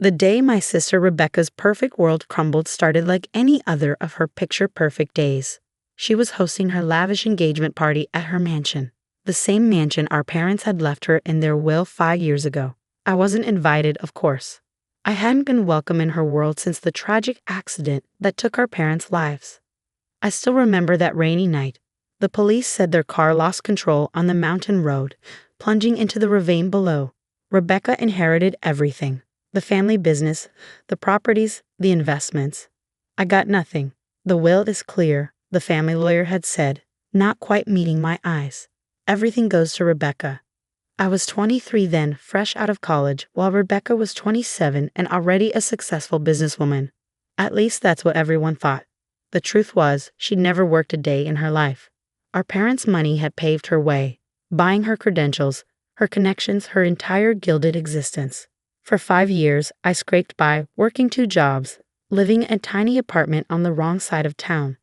The day my sister Rebecca's perfect world crumbled started like any other of her picture-perfect days. She was hosting her lavish engagement party at her mansion, the same mansion our parents had left her in their will 5 years ago. I wasn't invited, of course. I hadn't been welcome in her world since the tragic accident that took our parents' lives. I still remember that rainy night. The police said their car lost control on the mountain road, plunging into the ravine below. Rebecca inherited everything. The family business, the properties, the investments. I got nothing. The will is clear, the family lawyer had said, not quite meeting my eyes. Everything goes to Rebecca. I was 23 then, fresh out of college, while Rebecca was 27 and already a successful businesswoman. At least that's what everyone thought. The truth was, she'd never worked a day in her life. Our parents' money had paved her way, buying her credentials, her connections, her entire gilded existence. For 5 years, I scraped by, working 2 jobs, living in a tiny apartment on the wrong side of town.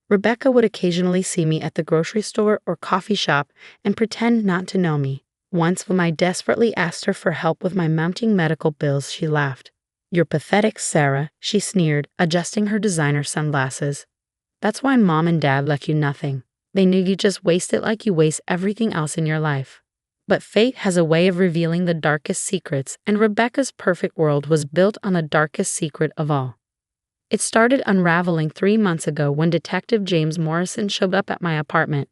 Rebecca would occasionally see me at the grocery store or coffee shop and pretend not to know me. Once, when I desperately asked her for help with my mounting medical bills, she laughed. "You're pathetic, Sarah," she sneered, adjusting her designer sunglasses. "That's why Mom and Dad left you nothing. They knew you just waste it like you waste everything else in your life." But fate has a way of revealing the darkest secrets, and Rebecca's perfect world was built on the darkest secret of all. It started unraveling 3 months ago when Detective James Morrison showed up at my apartment.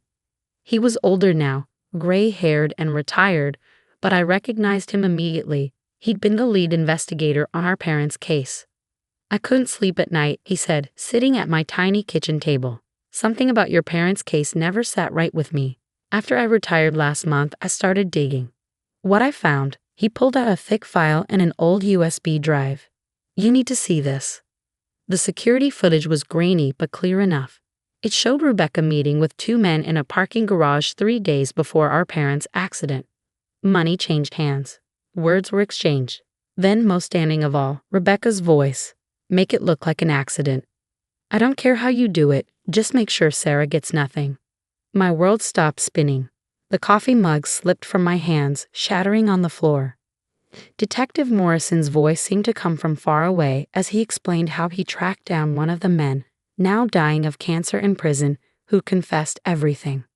He was older now, gray-haired and retired, but I recognized him immediately. He'd been the lead investigator on our parents' case. "I couldn't sleep at night," he said, sitting at my tiny kitchen table. "Something about your parents' case never sat right with me. After I retired last month, I started digging. What I found," he pulled out a thick file and an old USB drive. "You need to see this." The security footage was grainy but clear enough. It showed Rebecca meeting with 2 men in a parking garage 3 days before our parents' accident. Money changed hands. Words were exchanged. Then, most stunning of all, Rebecca's voice. "Make it look like an accident. I don't care how you do it, just make sure Sarah gets nothing." My world stopped spinning. The coffee mug slipped from my hands, shattering on the floor. Detective Morrison's voice seemed to come from far away as he explained how he tracked down one of the men, now dying of cancer in prison, who confessed everything.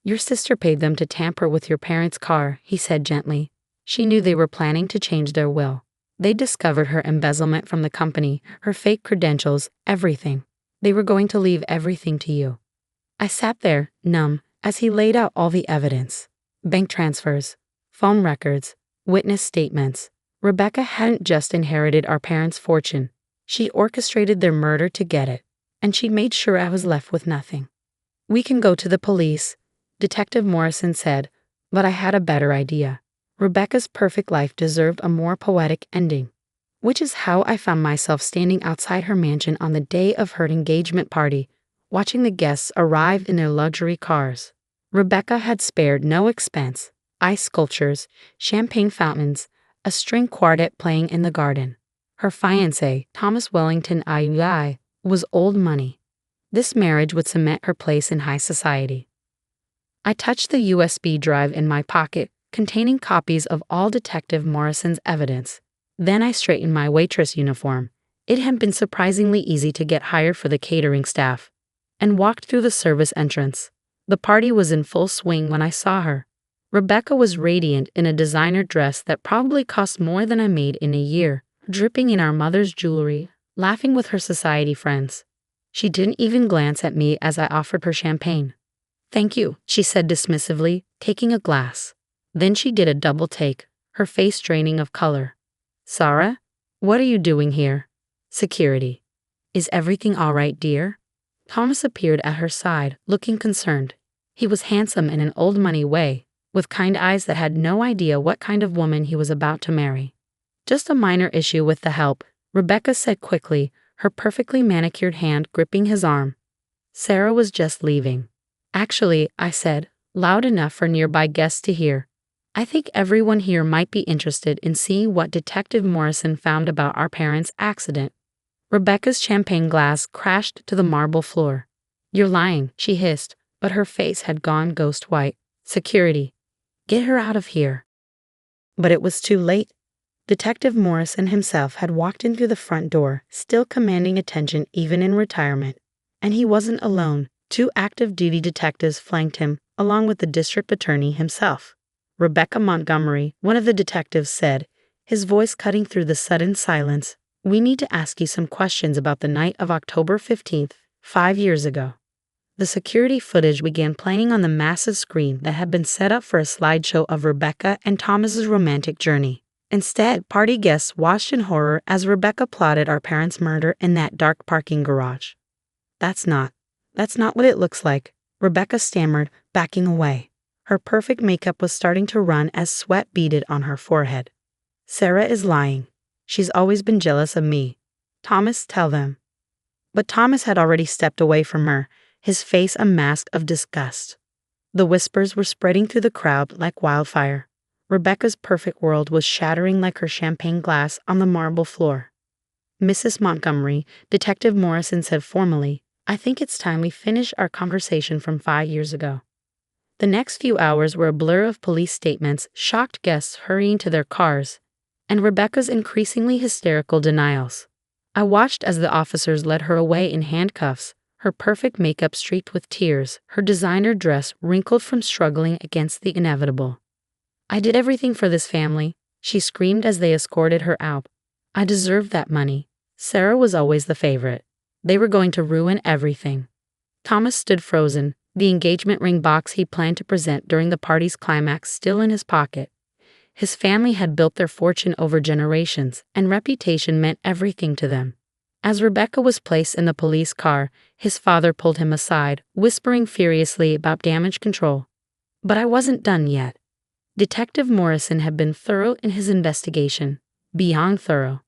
"Your sister paid them to tamper with your parents' car," he said gently. "She knew they were planning to change their will. They discovered her embezzlement from the company, her fake credentials, everything. They were going to leave everything to you." I sat there, numb, as he laid out all the evidence. Bank transfers, phone records, witness statements. Rebecca hadn't just inherited our parents' fortune. She orchestrated their murder to get it, and she made sure I was left with nothing. "We can go to the police," Detective Morrison said, but I had a better idea. Rebecca's perfect life deserved a more poetic ending. Which is how I found myself standing outside her mansion on the day of her engagement party, watching the guests arrive in their luxury cars. Rebecca had spared no expense: ice sculptures, champagne fountains, a string quartet playing in the garden. Her fiancé, Thomas Wellington II, was old money. This marriage would cement her place in high society. I touched the USB drive in my pocket, containing copies of all Detective Morrison's evidence. Then I straightened my waitress uniform. It had been surprisingly easy to get hired for the catering staff, and walked through the service entrance. The party was in full swing when I saw her. Rebecca was radiant in a designer dress that probably cost more than I made in a year, dripping in our mother's jewelry, laughing with her society friends. She didn't even glance at me as I offered her champagne. "Thank you," she said dismissively, taking a glass. Then she did a double take, her face draining of color. "Sarah, what are you doing here?" "Security." "Is everything all right, dear?" Thomas appeared at her side, looking concerned. He was handsome in an old money way, with kind eyes that had no idea what kind of woman he was about to marry. "Just a minor issue with the help," Rebecca said quickly, her perfectly manicured hand gripping his arm. "Sarah was just leaving." "Actually," I said, loud enough for nearby guests to hear, "I think everyone here might be interested in seeing what Detective Morrison found about our parents' accident." Rebecca's champagne glass crashed to the marble floor. "You're lying," she hissed, but her face had gone ghost white. "Security. Get her out of here." But it was too late. Detective Morrison himself had walked in through the front door, still commanding attention even in retirement. And he wasn't alone. 2 active duty detectives flanked him, along with the district attorney himself. Rebecca Montgomery, one of the detectives, said, his voice cutting through the sudden silence, "We need to ask you some questions about the night of October 15th, 5 years ago." The security footage began playing on the massive screen that had been set up for a slideshow of Rebecca and Thomas's romantic journey. Instead, party guests watched in horror as Rebecca plotted our parents' murder in that dark parking garage. That's not what it looks like," Rebecca stammered, backing away. Her perfect makeup was starting to run as sweat beaded on her forehead. "Sarah is lying. She's always been jealous of me. Thomas, tell them." But Thomas had already stepped away from her, his face a mask of disgust. The whispers were spreading through the crowd like wildfire. Rebecca's perfect world was shattering like her champagne glass on the marble floor. "Mrs. Montgomery," Detective Morrison said formally, "I think it's time we finish our conversation from 5 years ago." The next few hours were a blur of police statements, shocked guests hurrying to their cars, and Rebecca's increasingly hysterical denials. I watched as the officers led her away in handcuffs, her perfect makeup streaked with tears, her designer dress wrinkled from struggling against the inevitable. "I did everything for this family," she screamed as they escorted her out. "I deserved that money. Sarah was always the favorite. They were going to ruin everything." Thomas stood frozen, the engagement ring box he planned to present during the party's climax still in his pocket. His family had built their fortune over generations, and reputation meant everything to them. As Rebecca was placed in the police car, his father pulled him aside, whispering furiously about damage control. But I wasn't done yet. Detective Morrison had been thorough in his investigation, beyond thorough.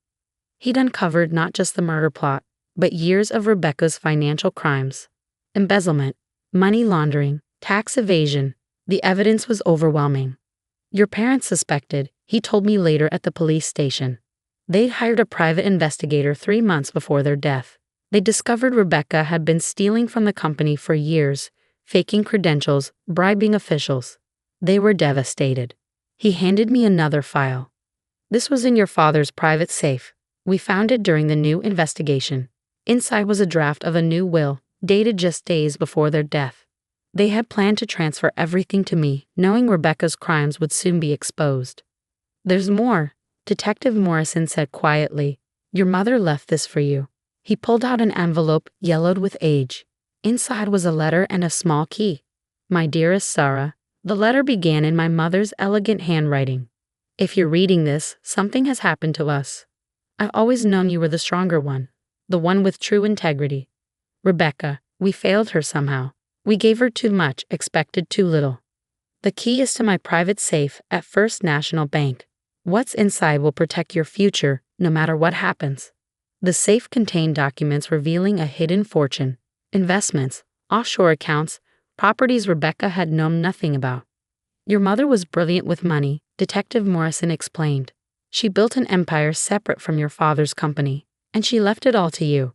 He'd uncovered not just the murder plot, but years of Rebecca's financial crimes. Embezzlement, money laundering, tax evasion. The evidence was overwhelming. "Your parents suspected," he told me later at the police station. They'd hired a private investigator 3 months before their death. They discovered Rebecca had been stealing from the company for years, faking credentials, bribing officials. They were devastated. He handed me another file. "This was in your father's private safe. We found it during the new investigation." Inside was a draft of a new will, dated just days before their death. They had planned to transfer everything to me, knowing Rebecca's crimes would soon be exposed. "There's more," Detective Morrison said quietly. "Your mother left this for you." He pulled out an envelope yellowed with age. Inside was a letter and a small key. "My dearest Sarah," the letter began in my mother's elegant handwriting. "If you're reading this, something has happened to us. I've always known you were the stronger one, the one with true integrity. Rebecca, we failed her somehow. We gave her too much, expected too little. The key is to my private safe at First National Bank. What's inside will protect your future, no matter what happens." The safe contained documents revealing a hidden fortune, investments, offshore accounts, properties Rebecca had known nothing about. "Your mother was brilliant with money," Detective Morrison explained. "She built an empire separate from your father's company, and she left it all to you."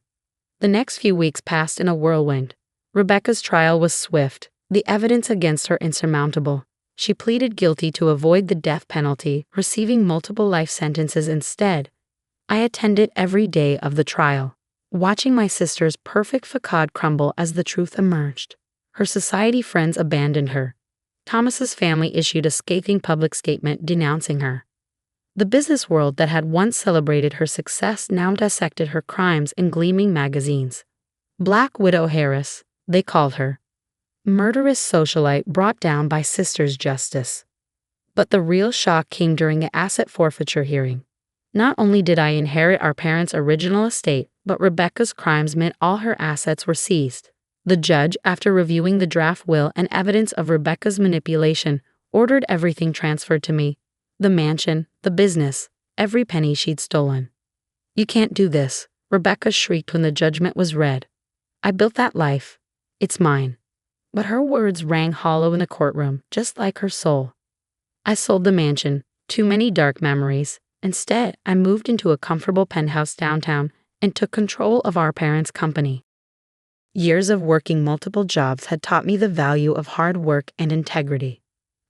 The next few weeks passed in a whirlwind. Rebecca's trial was swift, the evidence against her insurmountable. She pleaded guilty to avoid the death penalty, receiving multiple life sentences instead. I attended every day of the trial, watching my sister's perfect facade crumble as the truth emerged. Her society friends abandoned her. Thomas's family issued a scathing public statement denouncing her. The business world that had once celebrated her success now dissected her crimes in gleaming magazines. Black Widow Harris, they called her. Murderous socialite brought down by sister's justice. But the real shock came during the asset forfeiture hearing. Not only did I inherit our parents' original estate, but Rebecca's crimes meant all her assets were seized. The judge, after reviewing the draft will and evidence of Rebecca's manipulation, ordered everything transferred to me. The mansion, the business, every penny she'd stolen. "You can't do this," Rebecca shrieked when the judgment was read. "I built that life. It's mine." But her words rang hollow in the courtroom, just like her soul. "I sold the mansion, too many dark memories. Instead, I moved into a comfortable penthouse downtown and took control of our parents' company." Years of working multiple jobs had taught me the value of hard work and integrity.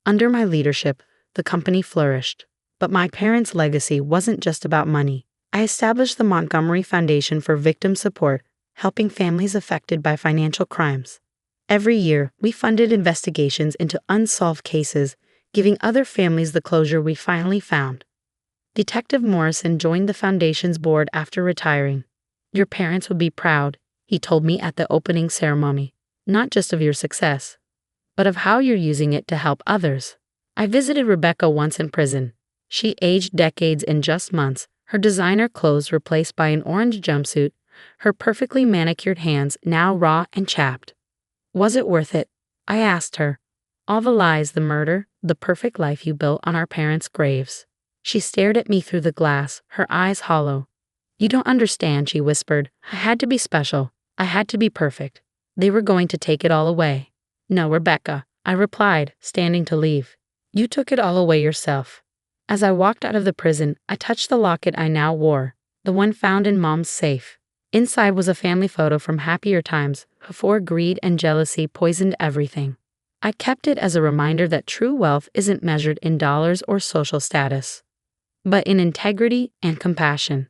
Under my leadership, the company flourished. But my parents' legacy wasn't just about money. I established the Montgomery Foundation for Victim Support, helping families affected by financial crimes. Every year, we funded investigations into unsolved cases, giving other families the closure we finally found. Detective Morrison joined the foundation's board after retiring. Your parents would be proud, he told me at the opening ceremony, not just of your success, but of how you're using it to help others. I visited Rebecca once in prison. She aged decades in just months, her designer clothes replaced by an orange jumpsuit, her perfectly manicured hands now raw and chapped. Was it worth it? I asked her. All the lies, the murder, the perfect life you built on our parents' graves. She stared at me through the glass, her eyes hollow. You don't understand, she whispered. I had to be special. I had to be perfect. They were going to take it all away. No, Rebecca, I replied, standing to leave. You took it all away yourself. As I walked out of the prison, I touched the locket I now wore, the one found in Mom's safe. Inside was a family photo from happier times, before greed and jealousy poisoned everything. I kept it as a reminder that true wealth isn't measured in dollars or social status, but in integrity and compassion.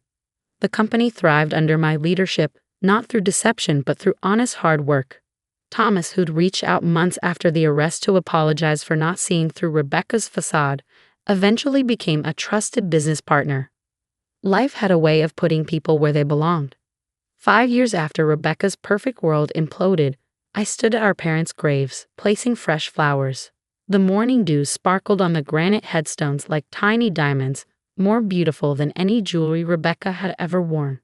The company thrived under my leadership, not through deception but through honest hard work. Thomas, who'd reached out months after the arrest to apologize for not seeing through Rebecca's facade, eventually became a trusted business partner. Life had a way of putting people where they belonged. 5 years after Rebecca's perfect world imploded, I stood at our parents' graves, placing fresh flowers. The morning dew sparkled on the granite headstones like tiny diamonds, more beautiful than any jewelry Rebecca had ever worn.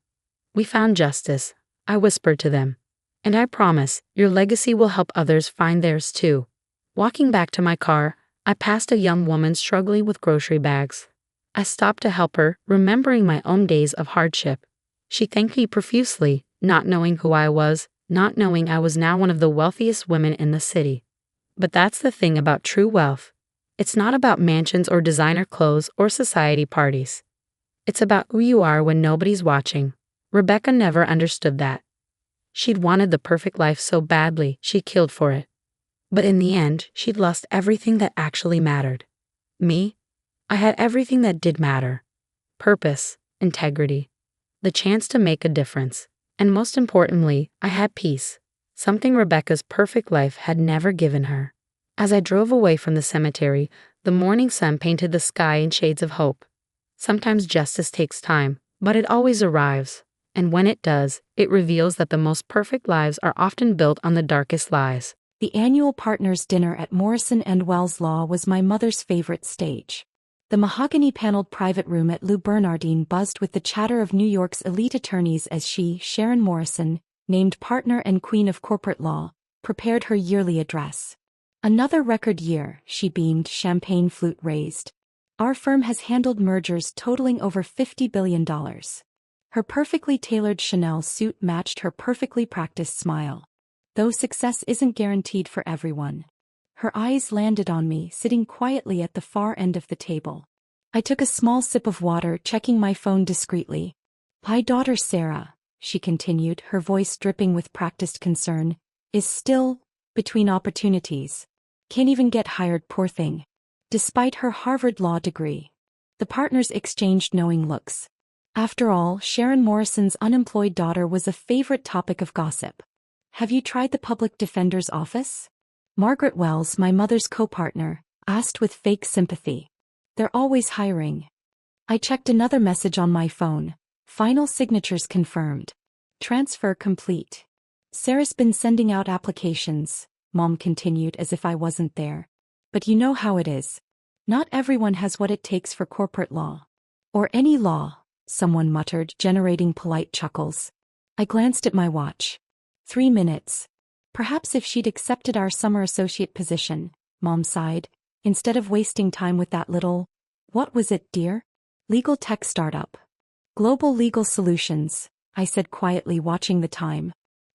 We found justice, I whispered to them. And I promise, your legacy will help others find theirs too. Walking back to my car, I passed a young woman struggling with grocery bags. I stopped to help her, remembering my own days of hardship. She thanked me profusely, not knowing who I was, not knowing I was now one of the wealthiest women in the city. But that's the thing about true wealth. It's not about mansions or designer clothes or society parties. It's about who you are when nobody's watching. Rebecca never understood that. She'd wanted the perfect life so badly, she killed for it. But in the end, she'd lost everything that actually mattered. Me? I had everything that did matter. Purpose, integrity, the chance to make a difference. And most importantly, I had peace, something Rebecca's perfect life had never given her. As I drove away from the cemetery, the morning sun painted the sky in shades of hope. Sometimes justice takes time, but it always arrives. And when it does, it reveals that the most perfect lives are often built on the darkest lies. The annual partners' dinner at Morrison & Wells Law was my mother's favorite stage. The mahogany-paneled private room at Lou Bernardine buzzed with the chatter of New York's elite attorneys as she, Sharon Morrison, named partner and queen of corporate law, prepared her yearly address. Another record year, she beamed, champagne flute raised. Our firm has handled mergers totaling over $50 billion. Her perfectly tailored Chanel suit matched her perfectly practiced smile. Though success isn't guaranteed for everyone. Her eyes landed on me, sitting quietly at the far end of the table. I took a small sip of water, checking my phone discreetly. My daughter Sarah, she continued, her voice dripping with practiced concern, is still between opportunities. Can't even get hired, poor thing. Despite her Harvard law degree. The partners exchanged knowing looks. After all, Sharon Morrison's unemployed daughter was a favorite topic of gossip. Have you tried the public defender's office? Margaret Wells, my mother's co-partner, asked with fake sympathy. They're always hiring. I checked another message on my phone. Final signatures confirmed. Transfer complete. Sarah's been sending out applications, Mom continued as if I wasn't there. But you know how it is. Not everyone has what it takes for corporate law. Or any law, someone muttered, generating polite chuckles. I glanced at my watch. 3 minutes. Perhaps if she'd accepted our summer associate position, Mom sighed, instead of wasting time with that little, what was it, dear? Legal tech startup. Global Legal Solutions, I said quietly, watching the time.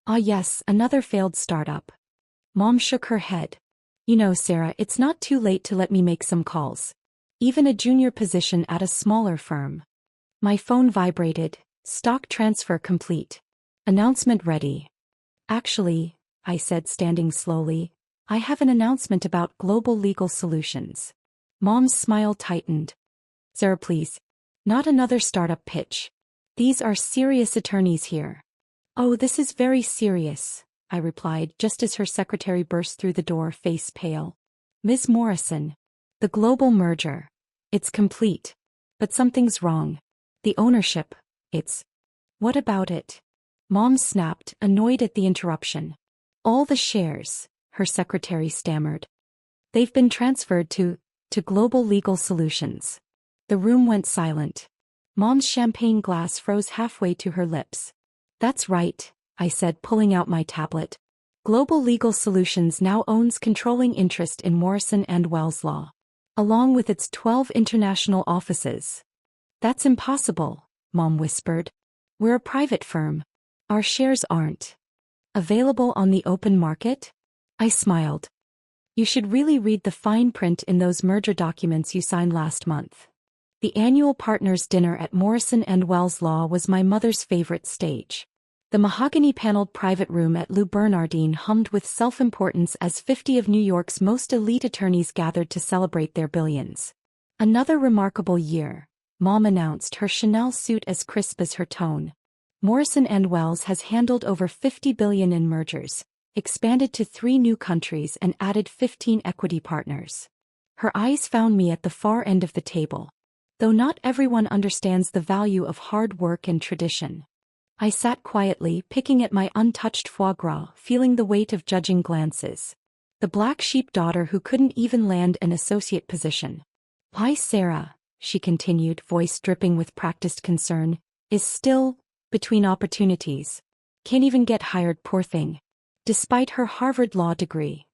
Ah yes, another failed startup. Mom shook her head. You know, Sarah, it's not too late to let me make some calls. Even a junior position at a smaller firm. My phone vibrated. Stock transfer complete. Announcement ready. Actually, I said, standing slowly, I have an announcement about Global Legal Solutions. Mom's smile tightened. Sarah, please. Not another startup pitch. These are serious attorneys here. Oh, this is very serious, I replied just as her secretary burst through the door, face pale. Ms. Morrison. The global merger. It's complete. But something's wrong. The ownership. It's... What about it? Mom snapped, annoyed at the interruption. All the shares, her secretary stammered. They've been transferred to Global Legal Solutions. The room went silent. Mom's champagne glass froze halfway to her lips. That's right, I said, pulling out my tablet. Global Legal Solutions now owns controlling interest in Morrison & Wells Law, along with its 12 international offices. That's impossible, Mom whispered. We're a private firm. Our shares aren't available on the open market? I smiled. You should really read the fine print in those merger documents you signed last month. The annual partners' dinner at Morrison & Wells Law was my mother's favorite stage. The mahogany-paneled private room at Lou Bernardine hummed with self-importance as 50 of New York's most elite attorneys gathered to celebrate their billions. Another remarkable year, Mom announced, her Chanel suit as crisp as her tone. Morrison & Wells has handled over $50 billion in mergers, expanded to 3 new countries and added 15 equity partners. Her eyes found me at the far end of the table. Though not everyone understands the value of hard work and tradition. I sat quietly, picking at my untouched foie gras, feeling the weight of judging glances. The black sheep daughter who couldn't even land an associate position. Why Sarah, she continued, voice dripping with practiced concern, is still between opportunities. Can't even get hired, poor thing. Despite her Harvard law degree.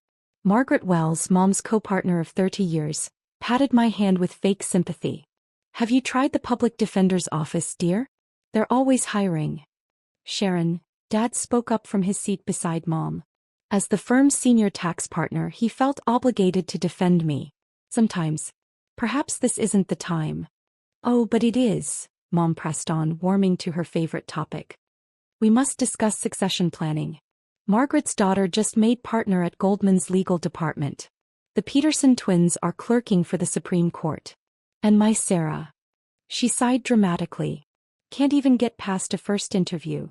Margaret Wells, Mom's co-partner of 30 years, patted my hand with fake sympathy. Have you tried the public defender's office, dear? They're always hiring. Sharon, Dad spoke up from his seat beside Mom. As the firm's senior tax partner, he felt obligated to defend me. Sometimes. Perhaps this isn't the time. Oh, but it is, Mom pressed on, warming to her favorite topic. We must discuss succession planning. Margaret's daughter just made partner at Goldman's legal department. The Peterson twins are clerking for the Supreme Court. And my Sarah. She sighed dramatically. Can't even get past a first interview.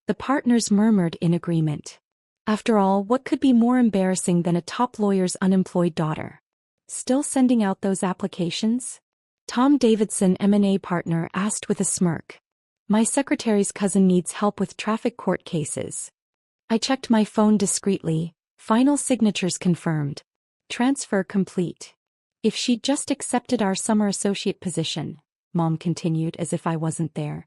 The partners murmured in agreement. After all, what could be more embarrassing than a top lawyer's unemployed daughter? Still sending out those applications? Tom Davidson, M&A partner, asked with a smirk. My secretary's cousin needs help with traffic court cases. I checked my phone discreetly. Final signatures confirmed. Transfer complete. If she'd just accepted our summer associate position, Mom continued as if I wasn't there.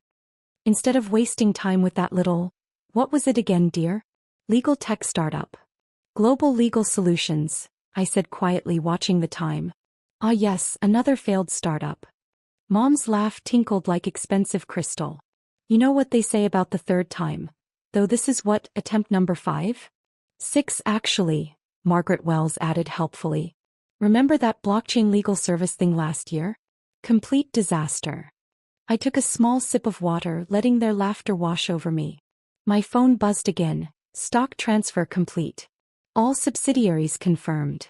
Instead of wasting time with that little, what was it again, dear? Legal tech startup. Global Legal Solutions, I said quietly, watching the time. Ah yes, another failed startup. Mom's laugh tinkled like expensive crystal. You know what they say about the third time? Though this is what, attempt number 5? 6 actually, Margaret Wells added helpfully. Remember that blockchain legal service thing last year? Complete disaster. I took a small sip of water, letting their laughter wash over me. My phone buzzed again. Stock transfer complete. All subsidiaries confirmed.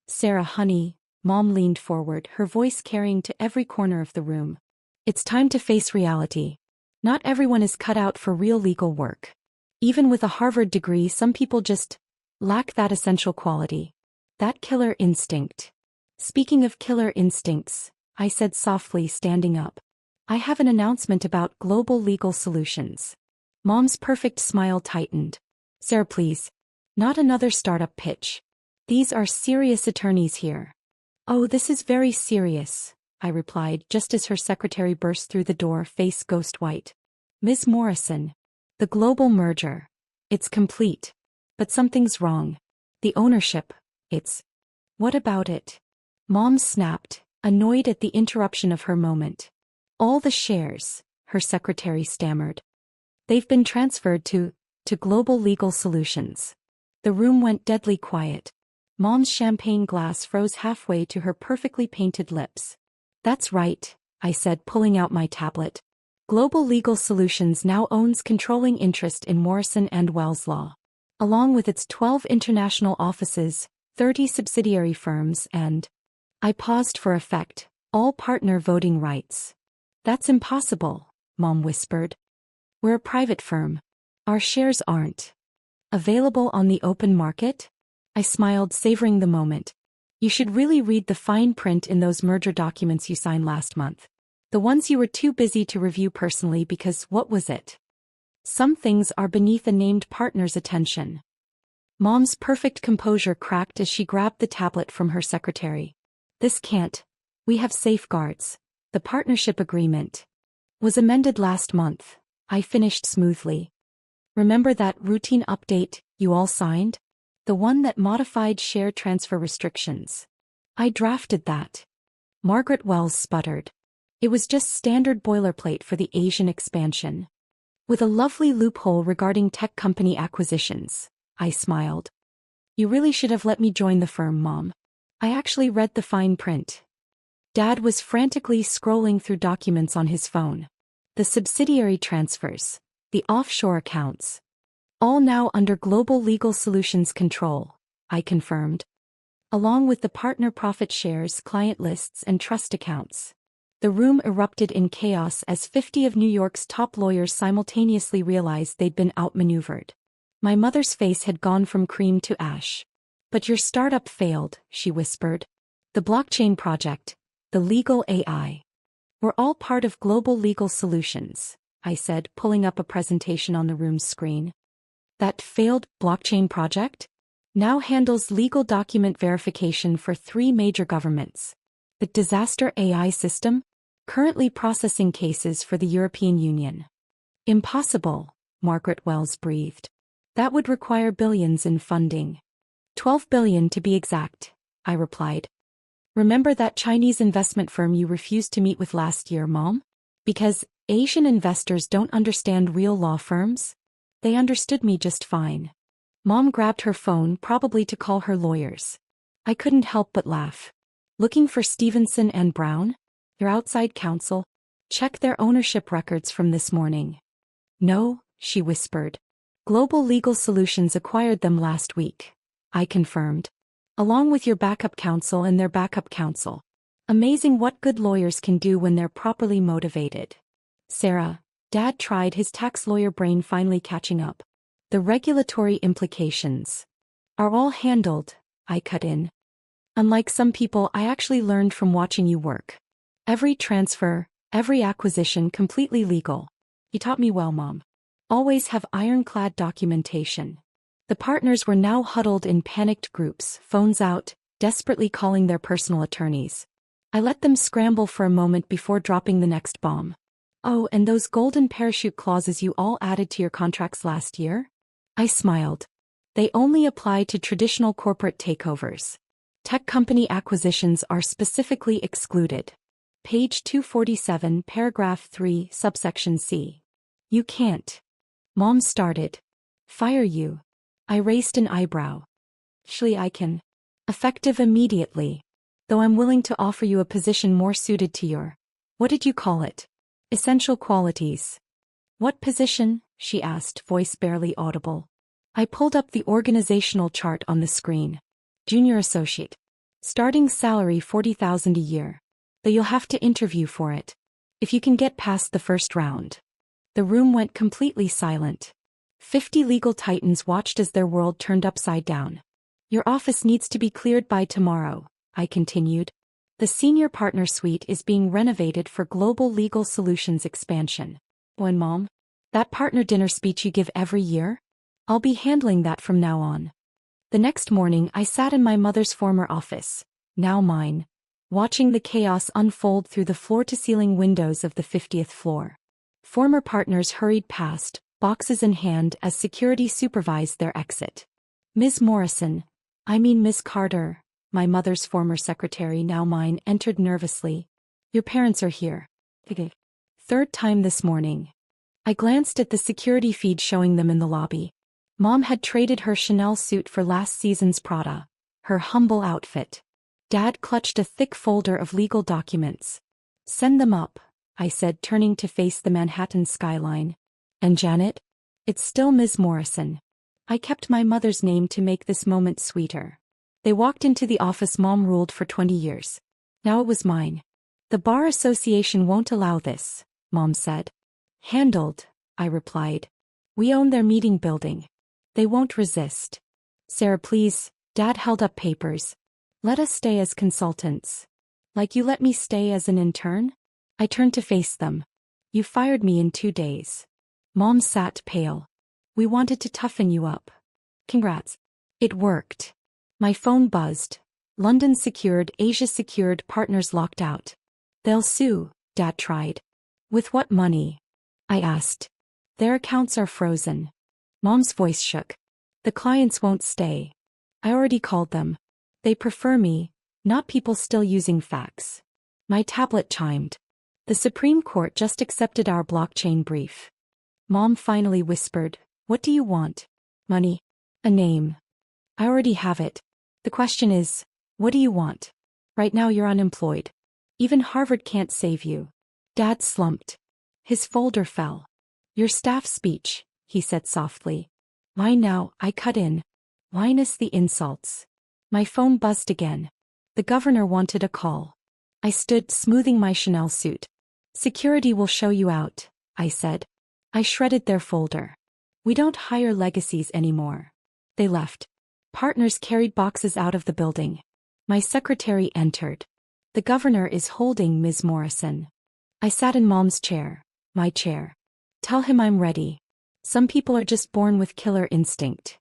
Sarah, honey, Mom leaned forward, her voice carrying to every corner of the room. It's time to face reality. Not everyone is cut out for real legal work. Even with a Harvard degree, some people just lack that essential quality. That killer instinct. Speaking of killer instincts, I said softly, standing up. I have an announcement about Global Legal Solutions. Mom's perfect smile tightened. Sarah, please. Not another startup pitch. These are serious attorneys here. Oh, this is very serious, I replied just as her secretary burst through the door, face ghost white. Ms. Morrison. The global merger. It's complete. But something's wrong. The ownership. It's... What about it? Mom snapped, annoyed at the interruption of her moment. All the shares, her secretary stammered. They've been transferred to Global Legal Solutions. The room went deadly quiet. Mom's champagne glass froze halfway to her perfectly painted lips. That's right, I said, pulling out my tablet. Global Legal Solutions now owns controlling interest in Morrison & Wells Law, along with its 12 international offices, 30 subsidiary firms and... I paused for effect, All partner voting rights. That's impossible, Mom whispered. We're a private firm. Our shares aren't available on the open market? I smiled, savoring the moment. You should really read the fine print in those merger documents you signed last month. The ones you were too busy to review personally because what was it? Some things are beneath a named partner's attention. Mom's perfect composure cracked as she grabbed the tablet from her secretary. This can't. We have safeguards. The partnership agreement was amended last month. I finished smoothly. Remember that routine update you all signed? The one that modified share transfer restrictions. I drafted that. Margaret Wells sputtered. It was just standard boilerplate for the Asian expansion. With a lovely loophole regarding tech company acquisitions. I smiled. You really should have let me join the firm, Mom. I actually read the fine print. Dad was frantically scrolling through documents on his phone. The subsidiary transfers, the offshore accounts. All now under Global Legal Solutions control, I confirmed. Along with the partner profit shares, client lists, and trust accounts. The room erupted in chaos as 50 of New York's top lawyers simultaneously realized they'd been outmaneuvered. My mother's face had gone from cream to ash. But your startup failed, she whispered. The blockchain project, the legal AI. We're all part of Global Legal Solutions, I said, pulling up a presentation on the room's screen. That failed blockchain project now handles legal document verification for 3 major governments. The disaster AI system, currently processing cases for the European Union. Impossible, Margaret Wells breathed. That would require billions in funding. 12 billion to be exact, I replied. Remember that Chinese investment firm you refused to meet with last year, Mom? Because Asian investors don't understand real law firms? They understood me just fine. Mom grabbed her phone, probably to call her lawyers. I couldn't help but laugh. Looking for Stevenson and Brown? Your outside counsel? Check their ownership records from this morning. No, she whispered. Global Legal Solutions acquired them last week. I confirmed. Along with your backup counsel and their backup counsel. Amazing what good lawyers can do when they're properly motivated. Sarah, Dad tried, his tax lawyer brain finally catching up. The regulatory implications are all handled, I cut in. Unlike some people, I actually learned from watching you work. Every transfer, every acquisition completely legal. You taught me well, Mom. Always have ironclad documentation. The partners were now huddled in panicked groups, phones out, desperately calling their personal attorneys. I let them scramble for a moment before dropping the next bomb. Oh, and those golden parachute clauses you all added to your contracts last year? I smiled. They only apply to traditional corporate takeovers. Tech company acquisitions are specifically excluded. Page 247, paragraph 3, subsection C. You can't. Mom started. Fire you. I raised an eyebrow. Actually, I can. Effective immediately. Though I'm willing to offer you a position more suited to your, what did you call it? Essential qualities. What position? She asked, voice barely audible. I pulled up the organizational chart on the screen. Junior associate. Starting salary $40,000 a year. Though you'll have to interview for it. If you can get past the first round. The room went completely silent. 50 legal titans watched as their world turned upside down. Your office needs to be cleared by tomorrow, I continued. The senior partner suite is being renovated for Global Legal Solutions expansion. When, Mom? That partner dinner speech you give every year? I'll be handling that from now on. The next morning I sat in my mother's former office, now mine, watching the chaos unfold through the floor-to-ceiling windows of the 50th floor. Former partners hurried past, boxes in hand, as security supervised their exit. Ms. Morrison, Miss Carter, my mother's former secretary, now mine, entered nervously. Your parents are here. Third time this morning. I glanced at the security feed showing them in the lobby. Mom had traded her Chanel suit for last season's Prada, her humble outfit. Dad clutched a thick folder of legal documents. Send them up, I said, turning to face the Manhattan skyline. And Janet? It's still Ms. Morrison. I kept my mother's name to make this moment sweeter. They walked into the office Mom ruled for 20 years. Now it was mine. The Bar Association won't allow this, Mom said. Handled, I replied. We own their meeting building. They won't resist. Sarah, please, Dad held up papers. Let us stay as consultants. Like you let me stay as an intern? I turned to face them. You fired me in 2 days. Mom sat pale. We wanted to toughen you up. Congrats. It worked. My phone buzzed. London secured, Asia secured, partners locked out. They'll sue, Dad tried. With what money? I asked. Their accounts are frozen. Mom's voice shook. The clients won't stay. I already called them. They prefer me, not people still using fax. My tablet chimed. The Supreme Court just accepted our blockchain brief. Mom finally whispered, What do you want? Money. A name. I already have it. The question is, what do you want? Right now you're unemployed. Even Harvard can't save you. Dad slumped. His folder fell. Your staff speech, he said softly. Why now? I cut in. Minus the insults. My phone buzzed again. The governor wanted a call. I stood, smoothing my Chanel suit. Security will show you out, I said. I shredded their folder. We don't hire legacies anymore. They left. Partners carried boxes out of the building. My secretary entered. The governor is holding Ms. Morrison. I sat in Mom's chair, my chair. Tell him I'm ready. Some people are just born with killer instinct.